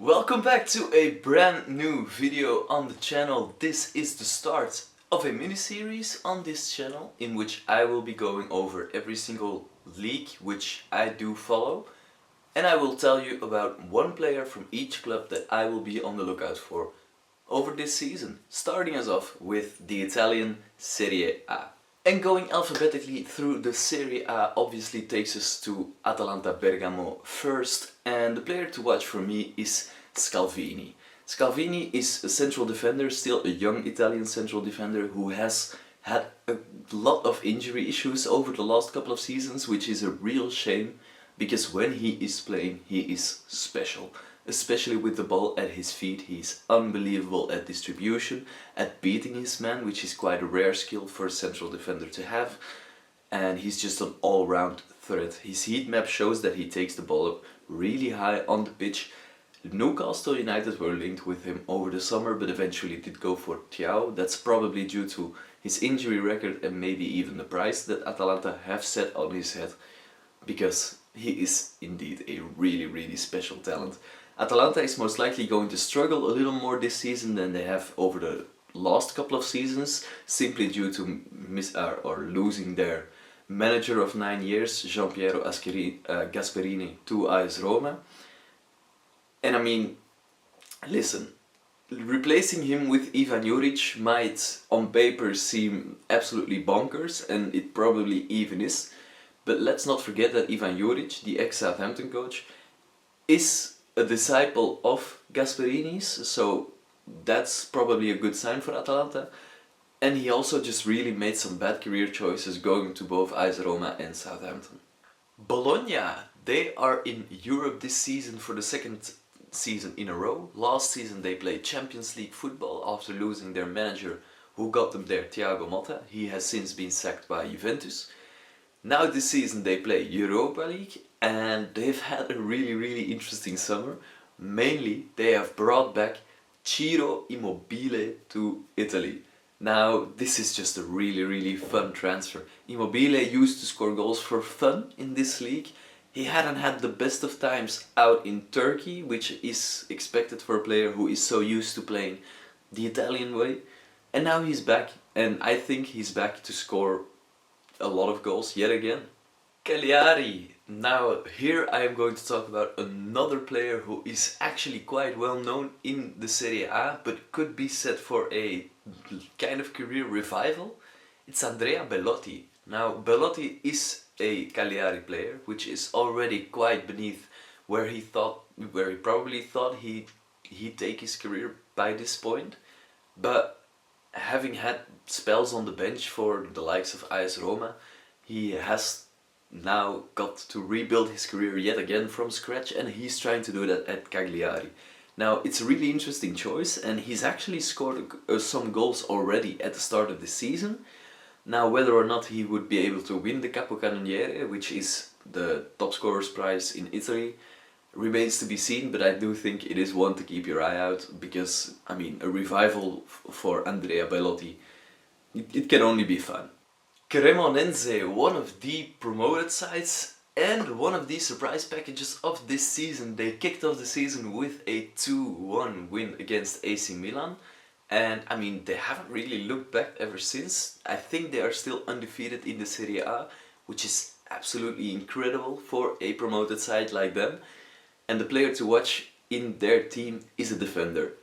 Welcome back to a brand new video on the channel. This is the start of a mini-series on this channel in which I will be going over every single league which I do follow, and I will tell you about one player from each club that I will be on the lookout for over this season, starting us off with the Italian Serie A. And going alphabetically through the Serie A obviously takes us to Atalanta Bergamo first, and the player to watch for me is Scalvini. Scalvini is a central defender, still a young Italian central defender who has had a lot of injury issues over the last couple of seasons, which is a real shame because when he is playing he is special. Especially with the ball at his feet, he's unbelievable at distribution, at beating his man, which is quite a rare skill for a central defender to have, and he's just an all-round threat. His heat map shows that he takes the ball up really high on the pitch. Newcastle United were linked with him over the summer, but eventually did go for Thiaw. That's probably due to his injury record and maybe even the price that Atalanta have set on his head, because he is indeed a really special talent. Atalanta is most likely going to struggle a little more this season than they have over the last couple of seasons, simply due to losing their manager of 9 years, Gianpiero Gasperini, to AS Roma. And I mean, listen, replacing him with Ivan Juric might on paper seem absolutely bonkers, and it probably even is, but let's not forget that Ivan Juric, the ex-Southampton coach, is a disciple of Gasperini's, so that's probably a good sign for Atalanta. And he also just really made some bad career choices going to both AS Roma and Southampton. Bologna, they are in Europe this season for the second season in a row. Last season they played Champions League football after losing their manager who got them there, Thiago Motta. He has since been sacked by Juventus. Now this season they play Europa League, and they've had a really interesting summer. Mainly they have brought back Ciro Immobile to Italy. Now this is just a really fun transfer. Immobile used to score goals for fun in this league. He hadn't had the best of times out in Turkey, which is expected for a player who is so used to playing the Italian way. And now he's back, and I think he's back to score a lot of goals yet again. Cagliari. Now here I am going to talk about another player who is actually quite well known in the Serie A, but could be set for a kind of career revival. It's Andrea Bellotti. Now Bellotti is a Cagliari player, which is already quite beneath where he probably thought he'd take his career by this point, but having had spells on the bench for the likes of AS Roma, he has now got to rebuild his career yet again from scratch, and he's trying to do that at Cagliari. Now it's a really interesting choice, and he's actually scored some goals already at the start of the season. Now whether or not he would be able to win the Capocannoniere, which is the top scorer's prize in Italy, remains to be seen, but I do think it is one to keep your eye out, because, I mean, a revival for Andrea Bellotti, it can only be fun. Cremonense, one of the promoted sides and one of the surprise packages of this season. They kicked off the season with a 2-1 win against AC Milan, and I mean, they haven't really looked back ever since. I think they are still undefeated in the Serie A, which is absolutely incredible for a promoted side like them. And the player to watch in their team is a defender.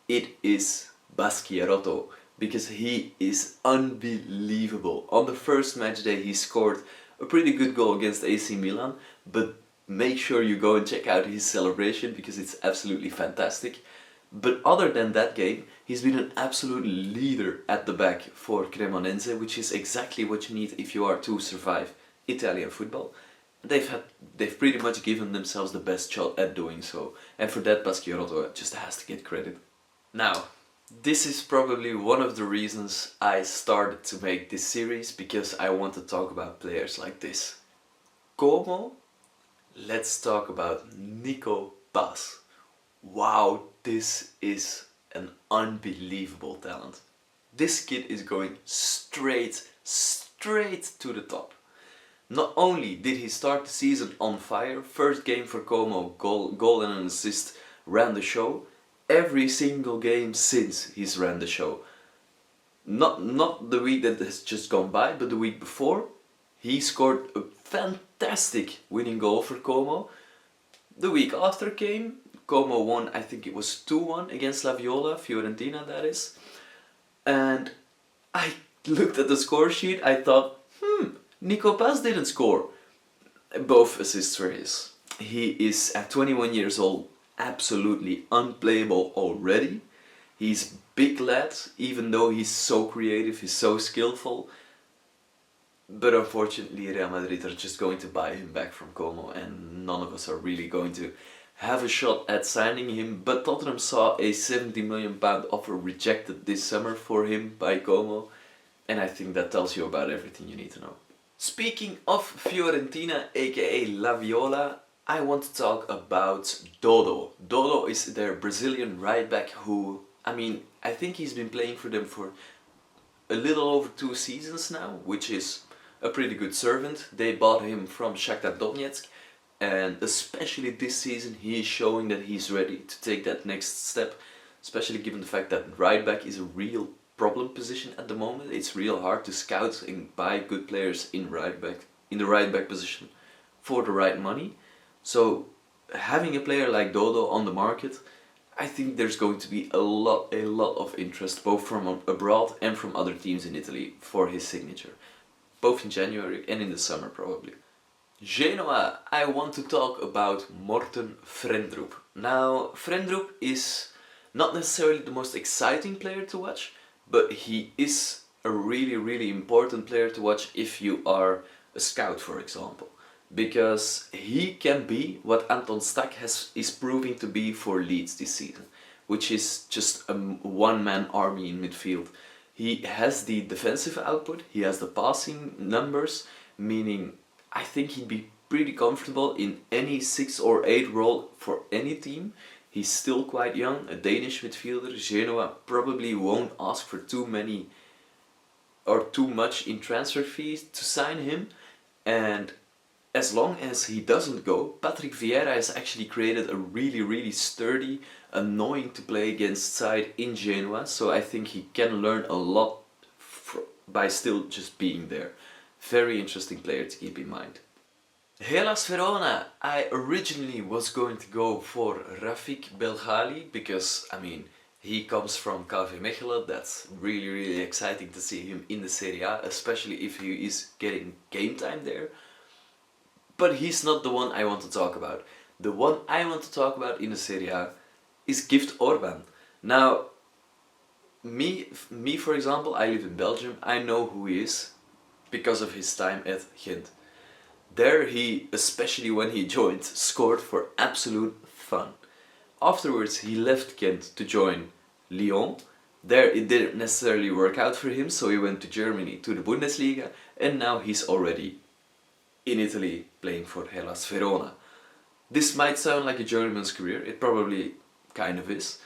It is Baschiarotto, because he is unbelievable. On the first match day he scored a pretty good goal against AC Milan, but make sure you go and check out his celebration because it's absolutely fantastic. But other than that game, he's been an absolute leader at the back for Cremonense, which is exactly what you need if you are to survive Italian football. They've pretty much given themselves the best shot at doing so, and for that Baschiarotto just has to get credit. Now, this is probably one of the reasons I started to make this series, because I want to talk about players like this. Como? Let's talk about Nico Paz. Wow, this is an unbelievable talent. This kid is going straight to the top. Not only did he start the season on fire, first game for Como, goal and an assist ran the show every single game since he's ran the show. Not the week that has just gone by, but the week before, he scored a fantastic winning goal for Como. The week after came, Como won, I think it was 2-1 against La Viola, Fiorentina that is. And I looked at the score sheet, I thought, Nico Paz didn't score. Both assists were his. He is at 21 years old, absolutely unplayable already. He's big lad, even though he's so creative, he's so skillful. But unfortunately Real Madrid are just going to buy him back from Como, and none of us are really going to have a shot at signing him. But Tottenham saw a £70 million offer rejected this summer for him by Como, and I think that tells you about everything you need to know. Speaking of Fiorentina, aka La Viola, I want to talk about Dodo. Dodo is their Brazilian right back who, I think he's been playing for them for a little over 2 seasons now, which is a pretty good servant. They bought him from Shakhtar Donetsk, and especially this season he is showing that he's ready to take that next step, especially given the fact that right back is a real problem position at the moment. It's real hard to scout and buy good players in the right back position for the right money. So having a player like Dodo on the market, I think there's going to be a lot of interest, both from abroad and from other teams in Italy, for his signature, both in January and in the summer probably. Genoa, I want to talk about Morten Frendrup. Now, Frendrup is not necessarily the most exciting player to watch, but he is a really important player to watch if you are a scout, for example. Because he can be what Anton Stak is proving to be for Leeds this season, which is just a one-man army in midfield. He has the defensive output, he has the passing numbers, meaning I think he'd be pretty comfortable in any 6 or 8 role for any team. He's still quite young, a Danish midfielder. Genoa probably won't ask for too many or too much in transfer fees to sign him, and as long as he doesn't go, Patrick Vieira has actually created a really sturdy, annoying to play against side in Genoa, so I think he can learn a lot by still just being there. Very interesting player to keep in mind. Hellas Verona, I originally was going to go for Rafik Belghali because, he comes from KV Mechelen. That's really exciting to see him in the Serie A, especially if he is getting game time there. But he's not the one I want to talk about. The one I want to talk about in the Serie A is Gift Orban. Now, me for example, I live in Belgium. I know who he is because of his time at Ghent. There he, especially when he joined, scored for absolute fun. Afterwards he left Ghent to join Lyon. There it didn't necessarily work out for him, so he went to Germany, to the Bundesliga, and now he's already in Italy playing for Hellas Verona. This might sound like a journeyman's career, it probably kind of is,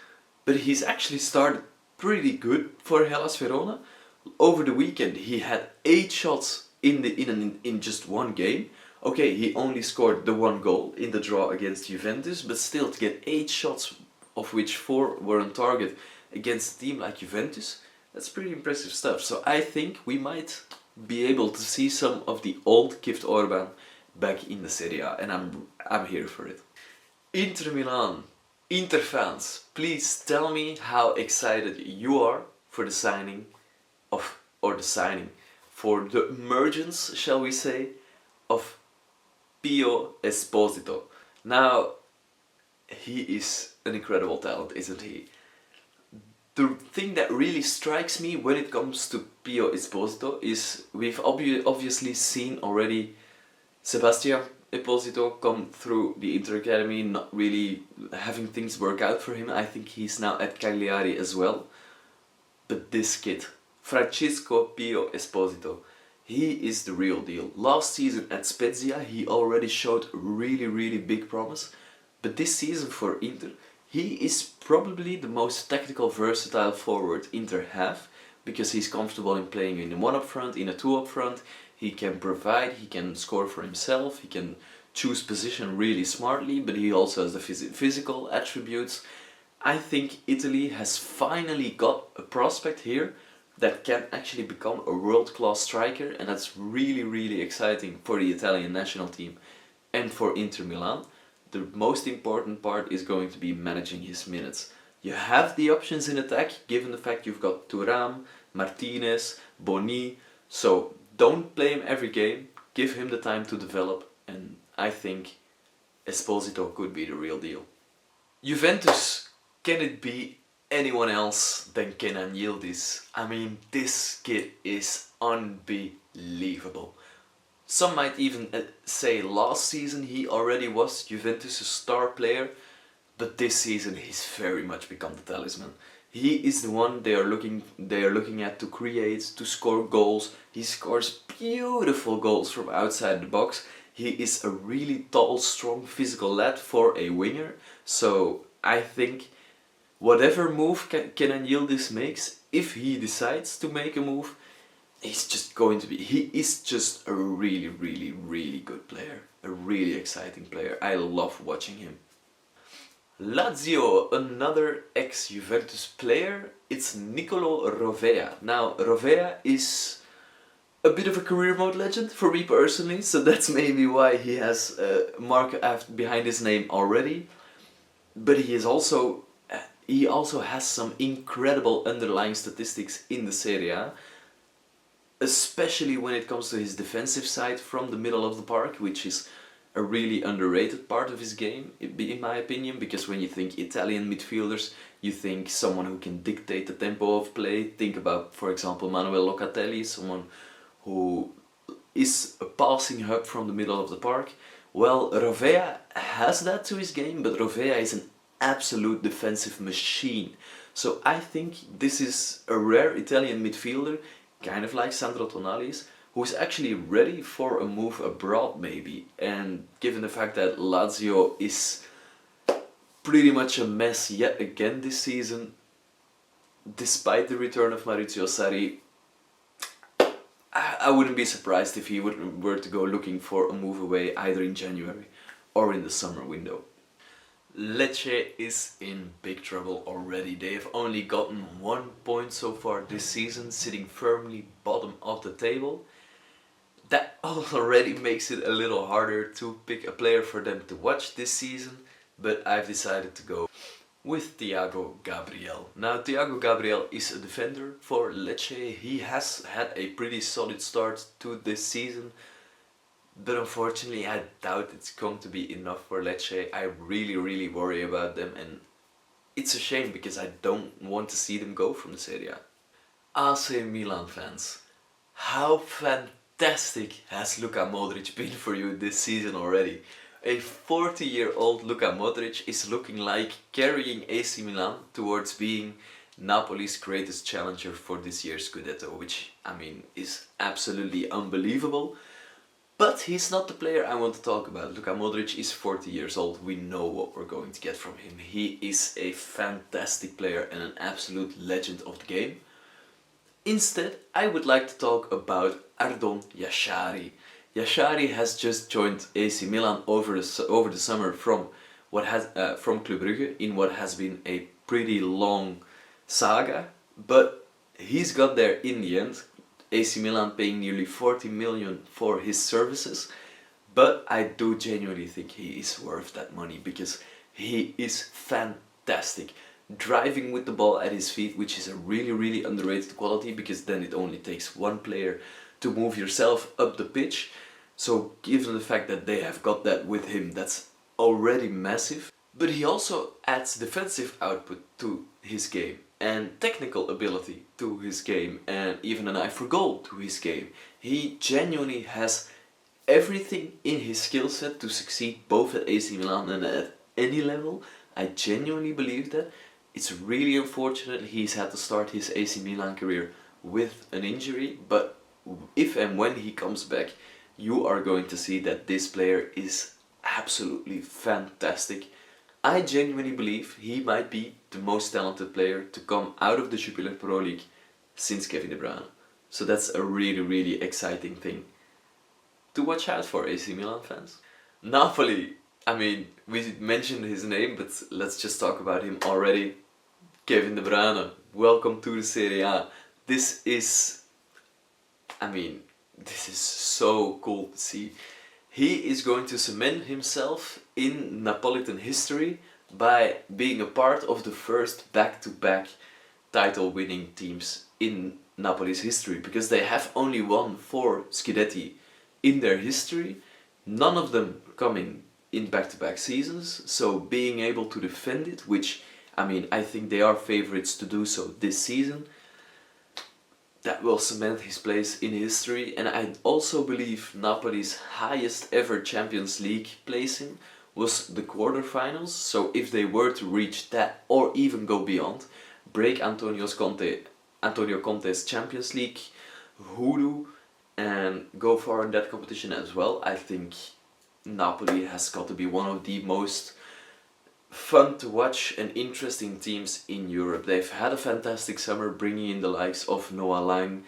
but he's actually started pretty good for Hellas Verona. Over the weekend he had 8 shots in just one game. Okay, he only scored the 1 goal in the draw against Juventus, but still to get 8 shots, of which 4 were on target against a team like Juventus, that's pretty impressive stuff. So I think we might be able to see some of the old Gift Orban back in the Serie A, and I'm here for it. Inter Milan, Inter fans, please tell me how excited you are for the signing for the emergence, shall we say, of Pio Esposito. Now, he is an incredible talent, isn't he? The thing that really strikes me when it comes to Pio Esposito is we've obviously seen already Sebastian Esposito come through the Inter Academy, not really having things work out for him. I think he's now at Cagliari as well. But this kid, Francisco Pio Esposito, he is the real deal. Last season at Spezia he already showed really big promise, but this season for Inter he is probably the most tactical, versatile forward Inter have, because he's comfortable in playing in a 1 up front, in a 2 up front. He can provide, he can score for himself, he can choose position really smartly, but he also has the physical attributes. I think Italy has finally got a prospect here that can actually become a world-class striker, and that's really exciting for the Italian national team and for Inter Milan. The most important part is going to be managing his minutes. You have the options in attack, given the fact you've got Thuram, Martinez, Boni, so don't play him every game, give him the time to develop, and I think Esposito could be the real deal. Juventus, can it be anyone else than Kenan Yildiz? I mean, this kid is unbelievable. Some might even say last season he already was Juventus' star player, but this season he's very much become the talisman. He is the one they are looking at to create, to score goals. He scores beautiful goals from outside the box. He is a really tall, strong, physical lad for a winger. So I think whatever move Kenan Yildiz makes, if he decides to make a move, he is just a really good player. A really exciting player. I love watching him. Lazio, another ex-Juventus player, it's Nicolo Rovea. Now, Rovea is a bit of a career mode legend for me personally, so that's maybe why he has a mark behind his name already. But he also has some incredible underlying statistics in the Serie A, especially when it comes to his defensive side from the middle of the park, which is a really underrated part of his game, in my opinion, because when you think Italian midfielders, you think someone who can dictate the tempo of play. Think about, for example, Manuel Locatelli, someone who is a passing hub from the middle of the park. Well, Rovea has that to his game, but Rovea is an absolute defensive machine. So I think this is a rare Italian midfielder, kind of like Sandro Tonali, who is actually ready for a move abroad maybe. And given the fact that Lazio is pretty much a mess yet again this season, despite the return of Maurizio Sarri, I wouldn't be surprised if he were to go looking for a move away either in January or in the summer window. Lecce is in big trouble already. They have only gotten 1 point so far this season, sitting firmly bottom of the table. That already makes it a little harder to pick a player for them to watch this season, but I've decided to go with Thiago Gabriel. Now, Thiago Gabriel is a defender for Lecce. He has had a pretty solid start to this season, but unfortunately I doubt it's going to be enough for Lecce. I really worry about them, and it's a shame because I don't want to see them go from the Serie A. AC Milan fans, how fantastic has Luka Modric been for you this season already? A 40-year-old Luka Modric is looking like carrying AC Milan towards being Napoli's greatest challenger for this year's Scudetto, which, I mean, is absolutely unbelievable. But he's not the player I want to talk about. Luka Modric is 40 years old, we know what we're going to get from him. He is a fantastic player and an absolute legend of the game. Instead, I would like to talk about Ardon Yashari. Yashari has just joined AC Milan over the summer from Club Brugge in what has been a pretty long saga, but he's got there in the end. AC Milan paying nearly 40 million for his services, but I do genuinely think he is worth that money because he is fantastic. Driving with the ball at his feet, which is a really underrated quality, because then it only takes one player to move yourself up the pitch. So given the fact that they have got that with him, that's already massive. But he also adds defensive output to his game and technical ability to his game and even an eye for goal to his game. He genuinely has everything in his skill set to succeed both at AC Milan and at any level. I genuinely believe that. It's really unfortunate he's had to start his AC Milan career with an injury, but if and when he comes back, you are going to see that this player is absolutely fantastic. I genuinely believe he might be the most talented player to come out of the Jupiler Pro League since Kevin De Bruyne. So that's a really exciting thing to watch out for, AC Milan fans. Napoli, I mean, we mentioned his name, but let's just talk about him already. Kevin De Bruyne, welcome to the Serie A. This is, I mean, this is so cool to see. He is going to cement himself in Napolitan history by being a part of the first back-to-back title-winning teams in Napoli's history, because they have only won 4 Scudetti in their history, none of them coming in back-to-back seasons, so being able to defend it, which, I mean, I think they are favourites to do so this season, that will cement his place in history. And I also believe Napoli's highest ever Champions League placing was the quarterfinals, so if they were to reach that or even go beyond, break Antonio Conte's Champions League hoodoo and go far in that competition as well, I think Napoli has got to be one of the most fun to watch and interesting teams in Europe. They've had a fantastic summer, bringing in the likes of Noah Lang,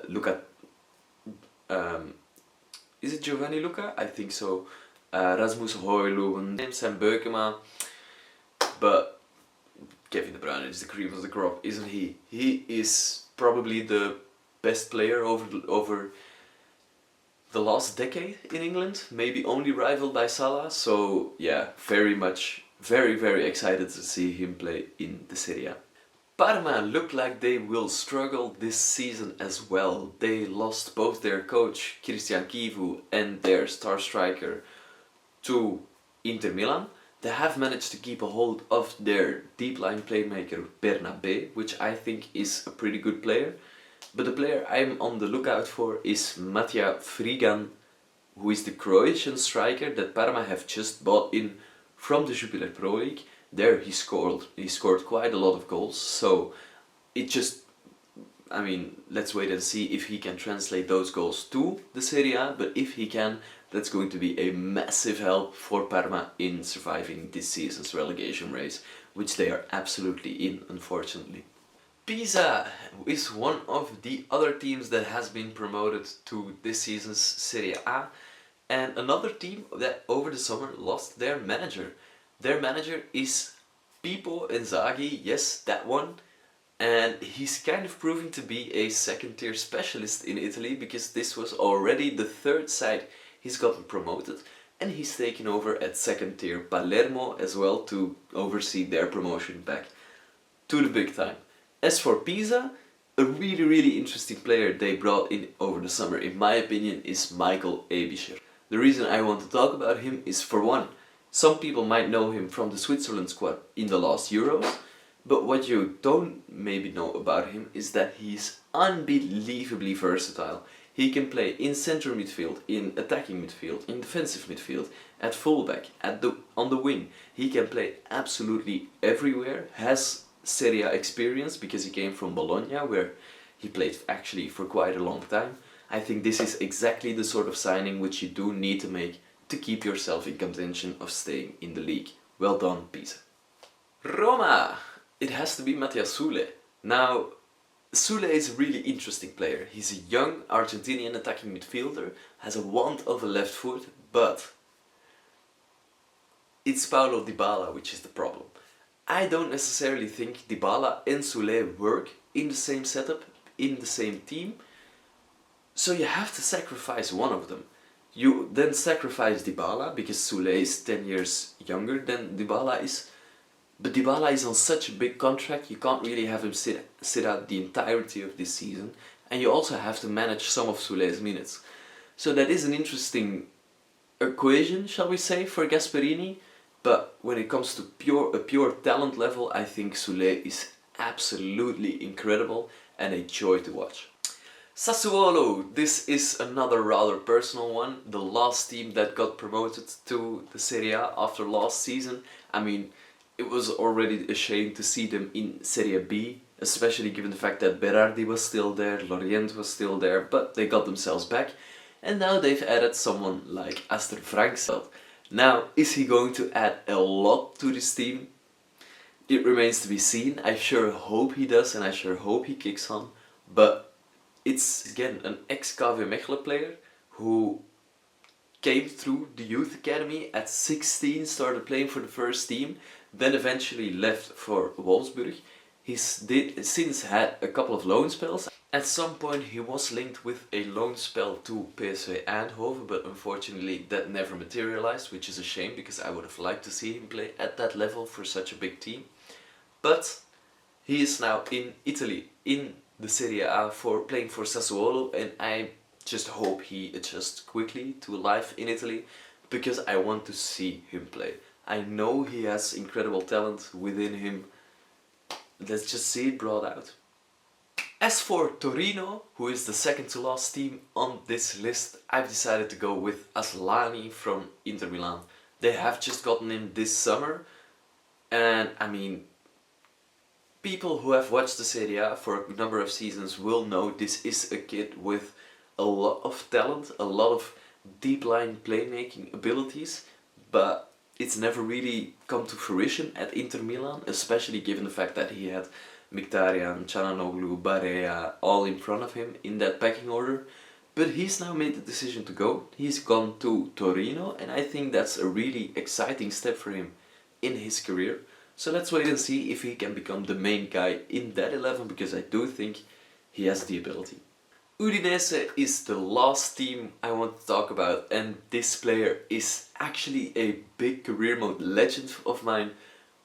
Luca, is it Giovanni Luca? I think so. Rasmus Højlund, Sam Beukema, but Kevin De Bruyne is the cream of the crop, isn't he? He is probably the best player over the last decade in England, maybe only rivaled by Salah, so yeah, very excited to see him play in the Serie A. Parma look like they will struggle this season as well. They lost both their coach Christian Chivu and their star striker to Inter Milan. They have managed to keep a hold of their deep line playmaker Bernabé, which I think is a pretty good player. But the player I'm on the lookout for is Matija Frigan, who is the Croatian striker that Parma have just bought in from the Jupiler Pro League. There he scored quite a lot of goals, so it just, I mean, let's wait and see if he can translate those goals to the Serie A, but if he can, that's going to be a massive help for Parma in surviving this season's relegation race, which they are absolutely in, unfortunately. Pisa is one of the other teams that has been promoted to this season's Serie A, and another team that over the summer lost their manager. Their manager is Pippo Inzaghi, yes, that one, and he's kind of proving to be a second tier specialist in Italy, because this was already the 3rd side he's gotten promoted, and he's taken over at second tier Palermo as well to oversee their promotion back to the big time. As for Pisa, a really interesting player they brought in over the summer, in my opinion, is Michael Aebischer. The reason I want to talk about him is, for one, some people might know him from the Switzerland squad in the last Euros, but what you don't maybe know about him is that he's unbelievably versatile. He can play in central midfield, in attacking midfield, in defensive midfield, at fullback, on the wing. He can play absolutely everywhere, has Serie A experience because he came from Bologna, where he played actually for quite a long time. I think this is exactly the sort of signing which you do need to make to keep yourself in contention of staying in the league. Well done, Pisa. Roma! It has to be Mattia Sule. Now, Sule is a really interesting player. He's a young Argentinian attacking midfielder, has a want of a left foot, but it's Paulo Dybala which is the problem. I don't necessarily think Dybala and Sule work in the same setup, in the same team, so you have to sacrifice one of them. You then sacrifice Dybala, because Sule is 10 years younger than Dybala is, but Dybala is on such a big contract, you can't really have him sit out the entirety of this season, and you also have to manage some of Sule's minutes. So that is an interesting equation, shall we say, for Gasperini. But when it comes to a pure talent level, I think Sule is absolutely incredible and a joy to watch. Sassuolo, this is another rather personal one. The last team that got promoted to the Serie A after last season. I mean, it was already a shame to see them in Serie B, especially given the fact that Berardi was still there, Lorient was still there, but they got themselves back. And now they've added someone like Aster Franksveld. Now, is he going to add a lot to this team? It remains to be seen. I sure hope he does, and I sure hope he kicks on. But it's, again, an ex-KV Mechelen player who came through the youth academy at 16, started playing for the first team, then eventually left for Wolfsburg. He's since had a couple of loan spells. At some point he was linked with a loan spell to PSV Eindhoven, but unfortunately that never materialized, which is a shame because I would have liked to see him play at that level for such a big team. But he is now in Italy, in the Serie A, playing for Sassuolo, and I just hope he adjusts quickly to life in Italy because I want to see him play. I know he has incredible talent within him. Let's just see it brought out. As for Torino, who is the second to last team on this list, I've decided to go with Asllani from Inter Milan. They have just gotten him this summer, and I mean, people who have watched the Serie A for a number of seasons will know this is a kid with a lot of talent, a lot of deep line playmaking abilities, but it's never really come to fruition at Inter Milan, especially given the fact that he had Mkhitaryan, Çalhanoğlu, Barea all in front of him in that pecking order. But he's now made the decision to go. He's gone to Torino, and I think that's a really exciting step for him in his career. So let's wait and see if he can become the main guy in that 11, because I do think he has the ability. Udinese is the last team I want to talk about, and this player is actually a big career mode legend of mine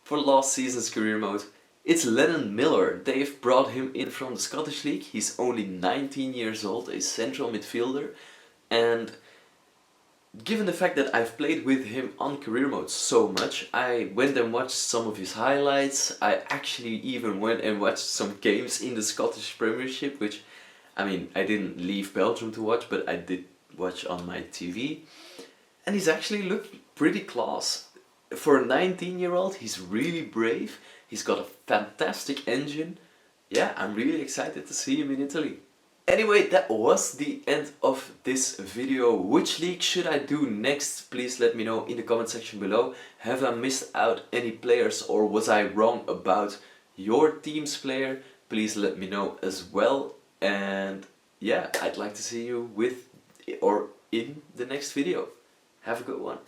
for last season's career mode. It's Lennon Miller. They've brought him in from the Scottish League. He's only 19 years old, a central midfielder, and given the fact that I've played with him on career mode so much, I went and watched some of his highlights. I actually even went and watched some games in the Scottish Premiership, which, I mean, I didn't leave Belgium to watch, but I did watch on my TV. And he's actually looking pretty class. For a 19-year-old, he's really brave. He's got a fantastic engine. Yeah, I'm really excited to see him in Italy. Anyway, that was the end of this video. Which league should I do next? Please let me know in the comment section below. Have I missed out any players, or was I wrong about your team's player? Please let me know as well. And yeah, I'd like to see you with or in the next video. Have a good one.